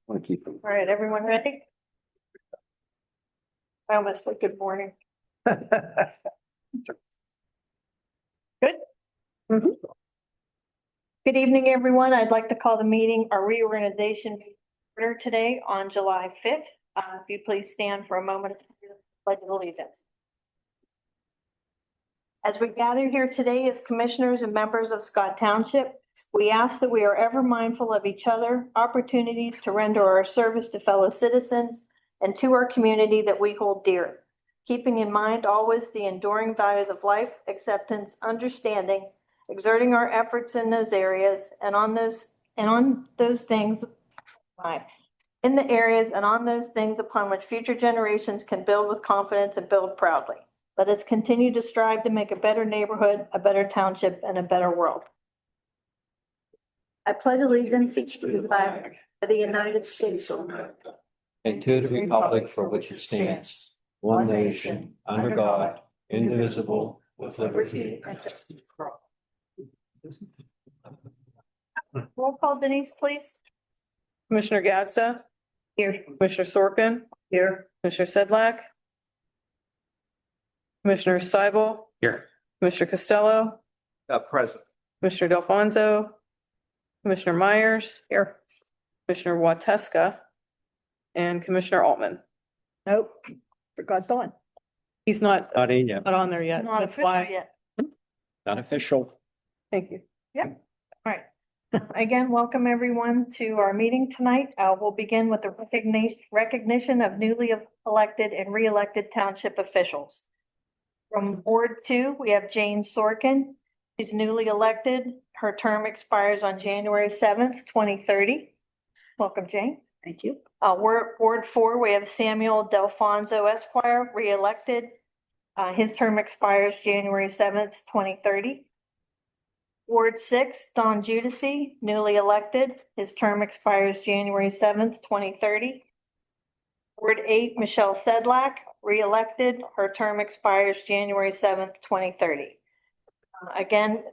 Want to keep them. All right, everyone ready? I almost said good morning. Good? Mhm. Good evening, everyone. I'd like to call the meeting, our reorganization order today on July 5th. If you please stand for a moment of pledge of allegiance. As we gather here today as commissioners and members of Scott Township, we ask that we are ever mindful of each other, opportunities to render our service to fellow citizens and to our community that we hold dear, keeping in mind always the enduring values of life, acceptance, understanding, exerting our efforts in those areas and on those things upon which future generations can build with confidence and build proudly. Let us continue to strive to make a better neighborhood, a better township, and a better world. I pledge allegiance to the flag of the United States of America And to the republic for which it stands, one nation, under God, indivisible, with liberty and justice for all. Roll call, Denise, please. Commissioner Gazda, Here. Commissioner Sorkin, Here. Commissioner Sedlak, Commissioner Seibel, Here. Commissioner Costello, Present. Commissioner Delfonso, Commissioner Myers, Here. Commissioner Wateska, and Commissioner Altman. Nope. Forgot Dawn. He's not Not in yet. on there yet. Not That's official why. yet. Not official. Thank you. All right. Again, welcome everyone to our meeting tonight. We'll begin with the recognition of newly elected and re-elected township officials. From Ward 2, we have Jane Sorkin. She's newly elected. Her term expires on January 7th, 2030. Welcome, Jane. Thank you. Ward 4, we have Samuel Delfonso Esquire, re-elected. His term expires January 7th, 2030. Ward 6, Don Judici, newly elected. His term expires January 7th, 2030. Ward 8, Michelle Sedlak, re-elected. Her term expires January 7th, 2030. Again,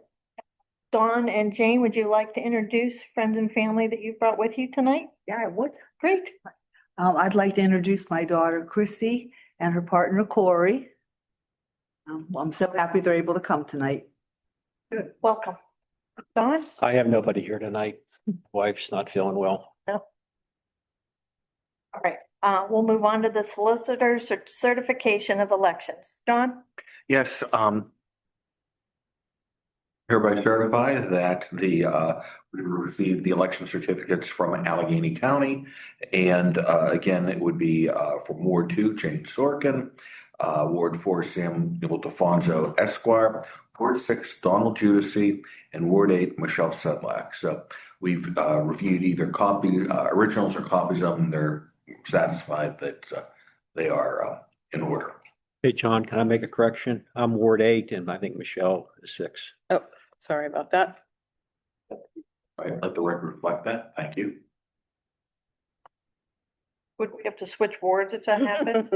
Dawn and Jane, would you like to introduce friends and family that you brought with you tonight? Yeah, I would. Great. I'd like to introduce my daughter Chrissy and her partner Corey. I'm so happy they're able to come tonight. Good. Welcome. Dawn? I have nobody here tonight. Wife's not feeling well. All right, we'll move on to the solicitor's certification of elections. John? Yes, hereby certify that we received the election certificates from Allegheny County. And again, it would be from Ward 2, Jane Sorkin, Ward 4, Samuel Delfonso Esquire, Ward 6, Donald Judici, and Ward 8, Michelle Sedlak. So we've reviewed either originals or copies of them. They're satisfied that they are in order. Hey, John, can I make a correction? I'm Ward 8 and I think Michelle is 6. Oh, sorry about that. All right, let the record reflect that. Thank you. Would we have to switch wards if that happens?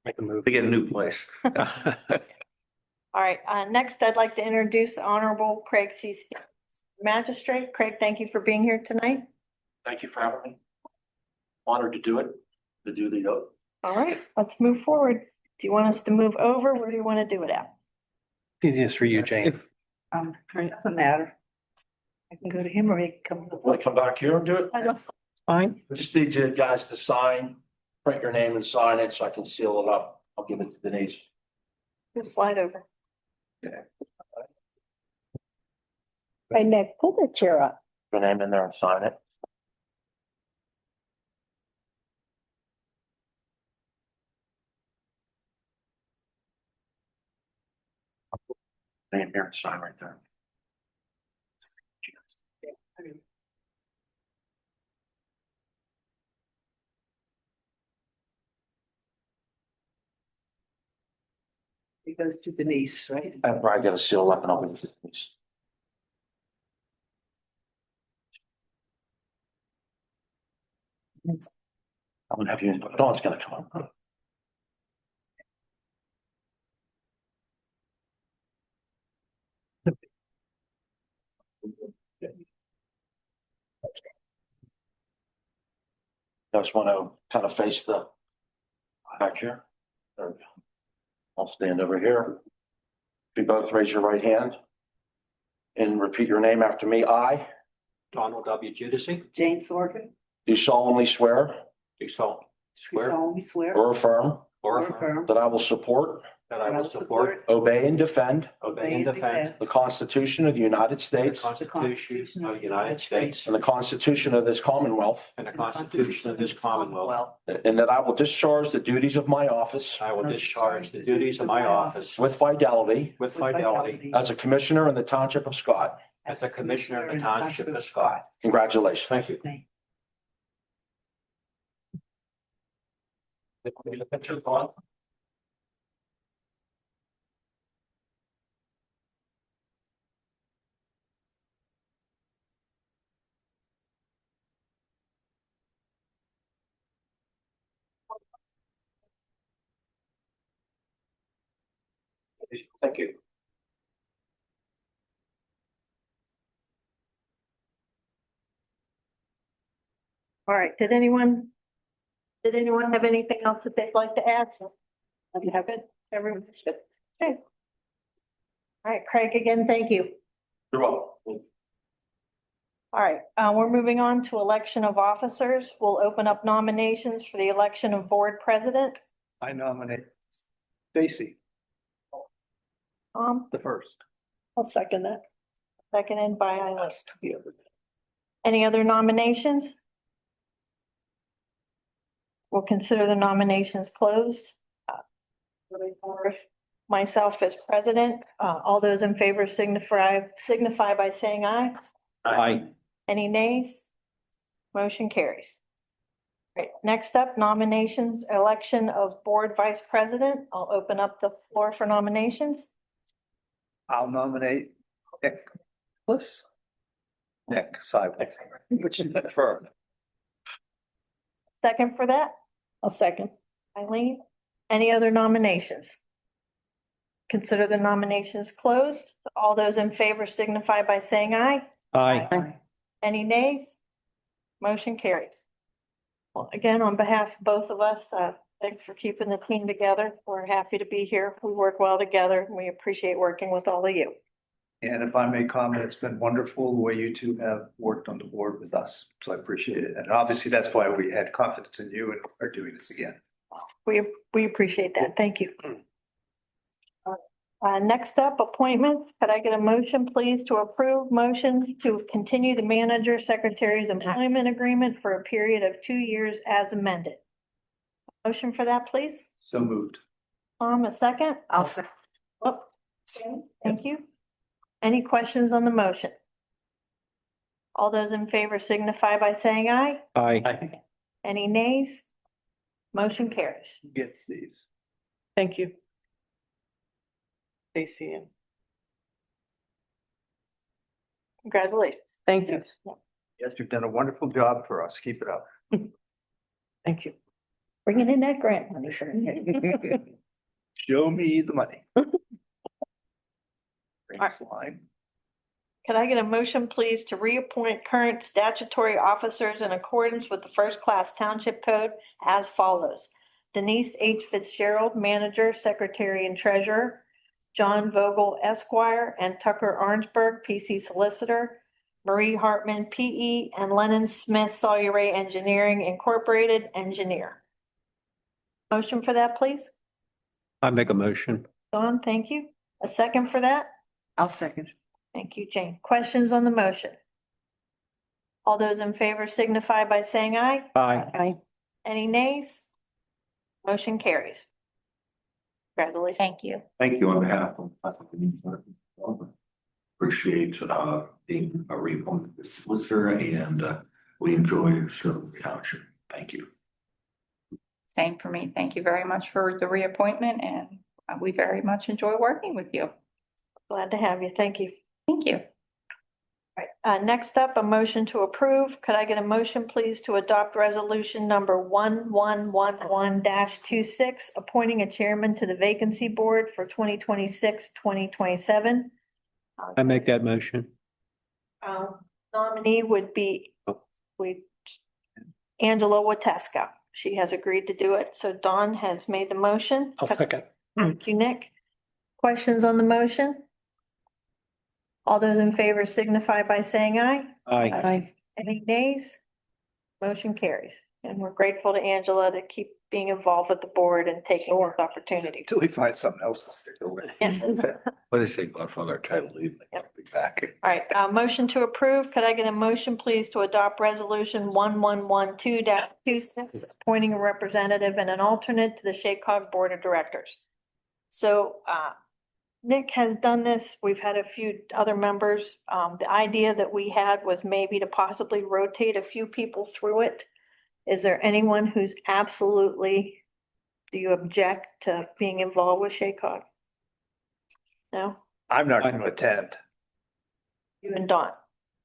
Make a move. They get a new place. All right, next I'd like to introduce Honorable Craig C. Magistrate. Craig, thank you for being here tonight. Thank you for having me. Honored to do it, to do the oath. All right, let's move forward. Do you want us to move over? Where do you want to do it at? Easiest for you, Jane. It doesn't matter. I can go to him or he can come. Want to come back here and do it? I don't, Fine. I just need you guys to sign, print your name and sign it so I can seal it up. I'll give it to Denise. just slide over. Hey, Nick, pull the chair up. Your name in there and sign it. Name here and sign right there. It goes to Denise, right? I probably got to seal up and I'll give it to Denise. I'm gonna have you, Dawn's gonna come up. Just want to kind of face the back here. There we go. I'll stand over here. If you both raise your right hand and repeat your name after me. I Donald W. Judici, Jane Sorkin, do solemnly swear do swear solemnly swear or affirm or or affirm affirm that I will support, that I will support, obey, and defend obey, and defend the Constitution of the United the States Constitution of the United States and the Constitution of this Commonwealth, and the Constitution of this Commonwealth. and that I will discharge the duties of my office I will discharge the duties of my office with fidelity with fidelity as a commissioner in the Township of Scott. as the Commissioner of the Township of Scott. Congratulations. Thank you. Thank you. All right, did anyone have anything else that they'd like to add? You have it, everyone should. Okay. All right, Craig, again, thank you. You're welcome. All right, we're moving on to election of officers. We'll open up nominations for the election of board president. I nominate Stacy, the first. I'll second that. Seconded by Eileen. Any other nominations? We'll consider the nominations closed. Myself as president, all those in favor signify by saying aye. Aye. Any nays? Motion carries. Right, next up, nominations, election of board vice president. I'll open up the floor for nominations. I'll nominate Nick Seibel, which you prefer. Second for that? I'll second. Eileen, any other nominations? Consider the nominations closed. All those in favor signify by saying aye. Aye. Any nays? Motion carries. Well, again, on behalf of both of us, thanks for keeping the team together. We're happy to be here. We work well together and we appreciate working with all of you. And if I may comment, it's been wonderful the way you two have worked on the board with us. So I appreciate it. And obviously that's why we had confidence in you and are doing this again. We appreciate that. Thank you. Next up, appointments. Could I get a motion, please, to approve motion to continue the manager secretary's employment agreement for a period of 2 years as amended? Motion for that, please. So moved. A second? I'll second. Oh, okay, thank you. Any questions on the motion? All those in favor signify by saying aye. Aye. Any nays? Motion carries. Gets these. Thank you. Stacy, and Congratulations. thank you. Yes, you've done a wonderful job for us. Keep it up. Thank you. Bringing in that grant money for me. Show me the money. Bring Alright. this line. Could I get a motion, please, to reappoint current statutory officers in accordance with the first class township code as follows? Denise H. Fitzgerald, Manager, Secretary, and Treasurer. John Vogel, Esquire, and Tucker Arnsberg, PC Solicitor. Marie Hartman, PE, and Lennon Smith, Sawyer Engineering Incorporated, Engineer. Motion for that, please? I make a motion. Dawn, thank you. A second for that? I'll second. Thank you, Jane. Questions on the motion? All those in favor signify by saying aye. Aye. Any nays? Motion carries. Congratulations. Thank you. Thank you on behalf of. Appreciate being a reappointed solicitor and we enjoy serving the township. Thank you. Same for me. Thank you very much for the reappointment and we very much enjoy working with you. Glad to have you. Thank you. Thank you. All right, next up, a motion to approve. Could I get a motion, please, to adopt resolution number 1111-26, appointing a chairman to the vacancy board for 2026-2027? I make that motion. Nominee would be, Angela Wateska. She has agreed to do it. So Dawn has made the motion. I'll second. Thank you, Nick. Questions on the motion? All those in favor signify by saying aye. Aye. Any nays? Motion carries. And we're grateful to Angela to keep being involved with the board and taking this opportunity. Until we find something else to stick with. Yes. What do they say, Godfather, title leave, I'll be back. All right, motion to approve. Could I get a motion, please, to adopt resolution 1112-26, appointing a representative and an alternate to the Shaycog Board of Directors. So, Nick has done this. We've had a few other members. The idea that we had was maybe to possibly rotate a few people through it. Is there anyone who's absolutely, do you object to being involved with Shaycog? No? I'm not going to attend. You and Dawn?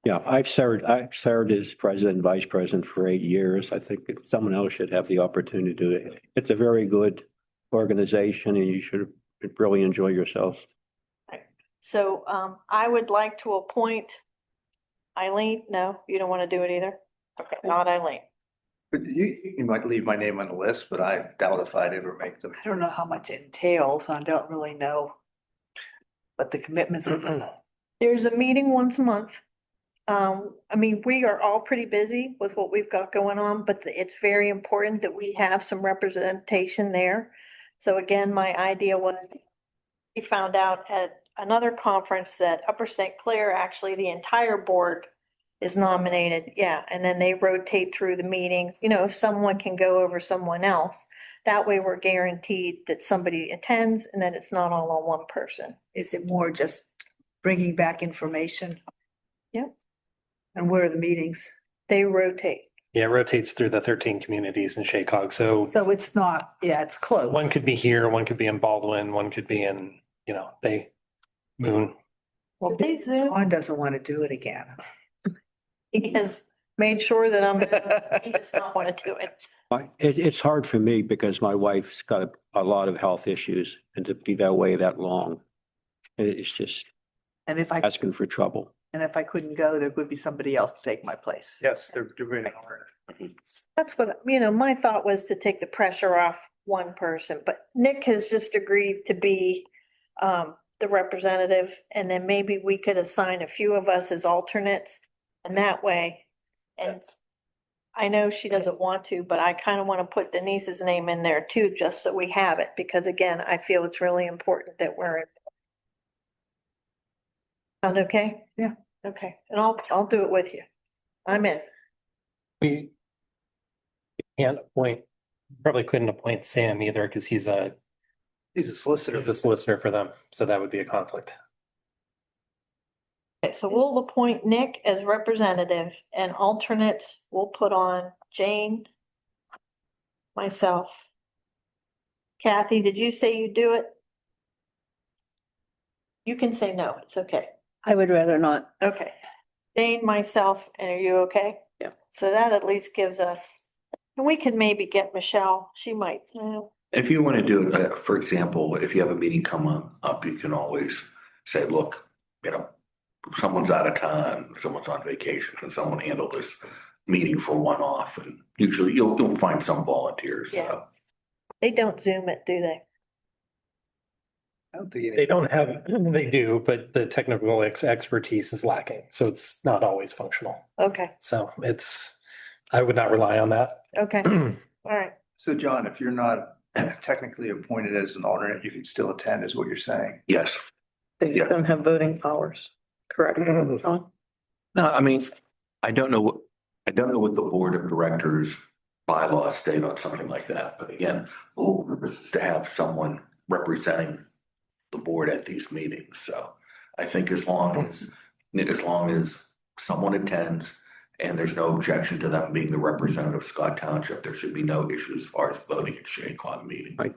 Yeah, I've served as president and vice president for 8 years. I think someone else should have the opportunity to do it. It's a very good organization and you should really enjoy yourselves. So I would like to appoint Eileen. No, you don't want to do it either? Okay, not Eileen. But you might leave my name on the list, but I doubt if I'd ever make them. I don't know how much it entails. I don't really know what the commitments are. There's a meeting once a month. I mean, we are all pretty busy with what we've got going on, but it's very important that we have some representation there. So again, my idea was, we found out at another conference that Upper St. Clair, actually, the entire board is nominated. Yeah, and then they rotate through the meetings. You know, if someone can go over someone else, that way we're guaranteed that somebody attends and that it's not all on one person. Is it more just bringing back information? Yep. And where are the meetings? They rotate. Yeah, it rotates through the 13 communities in Shaycog. So So it's not, yeah, it's close. one could be here, one could be in Baldwin, one could be in, they Moon. Well, They Zoom. Dawn doesn't want to do it again. He has made sure that he does not want to do it. It's hard for me because my wife's got a lot of health issues and to be that way that long, it's just And if I trouble. couldn't go, there could be somebody else to take my place. Yes, they're doing it. That's what, my thought was to take the pressure off one person, but Nick has just agreed to be the representative, and then maybe we could assign a few of us as alternates, and that way, and I know she doesn't want to, but I kind of want to put Denise's name in there too, just so we have it, because again, I feel it's really important that we're in. Sound okay? Yeah. Okay, and I'll do it with you. I'm in. We can't probably couldn't appoint Sam either because he's a solicitor for them. So that would be a conflict. Okay, so we'll appoint Nick as representative and alternates we'll put on Jane, myself. Kathy, did you say you do it? You can say no, it's okay. I would rather not. Okay. Jane, myself, and are you okay? Yeah. So that at least gives us, and we can maybe get Michelle, she might, If you want to do, for example, if you have a meeting come up, you can always say, look, someone's out of town, someone's on vacation, can someone handle this meeting for one off? And usually you'll find some volunteers. Yeah. They don't Zoom it, do they? I don't think They don't have, they do, but the technical expertise is lacking. So it's not always functional. Okay, So I would not rely on that. okay, all right. So John, if you're not technically appointed as an alternate, you can still attend, is what you're saying. Yes. They Yeah. don't have voting powers. Correct. John? No, I mean, I don't know what the board of directors bylaws state on something like that, but again, the whole purpose is to have someone representing the board at these meetings. So I think as long as someone attends and there's no objection to them being the representative of Scott Township, there should be no issues as far as voting at Shaycog meetings. Right.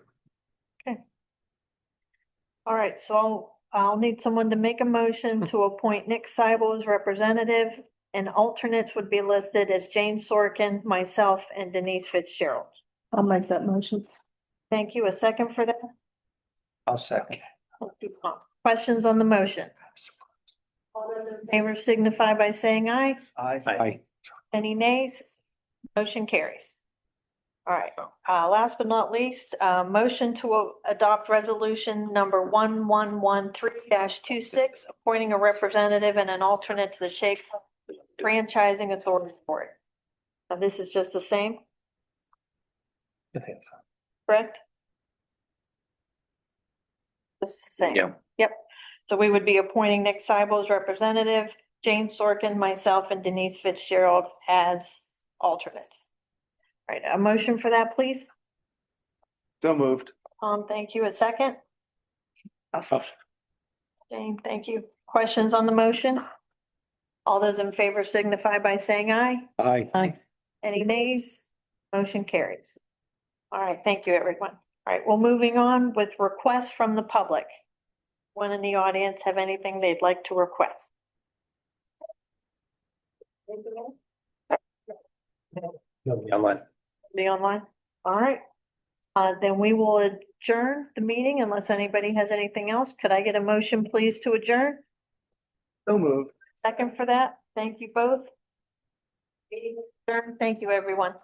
All right, so I'll need someone to make a motion to appoint Nick Seibel as representative, and alternates would be listed as Jane Sorkin, myself, and Denise Fitzgerald. I'll make that motion. Thank you. A second for that? I'll second. Questions on the motion? All those in favor signify by saying aye. I Aye. Any nays? Motion carries. All right, last but not least, motion to adopt resolution number 1113-26, appointing a representative and an alternate to the Shake Franchising Authority Board. Now, this is just the same, correct? This is the same. Yeah. Yep. So we would be appointing Nick Cybo as representative, Jane Sorkin, myself, and Denise Fitzgerald as alternates. All right, a motion for that, please. So moved. Thank you. A second? Oh, Jane, thank you. Questions on the motion? All those in favor signify by saying aye. Aye. Aye. Any nays? Motion carries. All right, thank you, everyone. All right, well, moving on with requests from the public. One in the audience have anything they'd like to request? Online. Be online? All right. Then we will adjourn the meeting unless anybody has anything else. Could I get a motion, please, to adjourn? So moved. Second for that. Thank you both. Meeting adjourned. Thank you, everyone.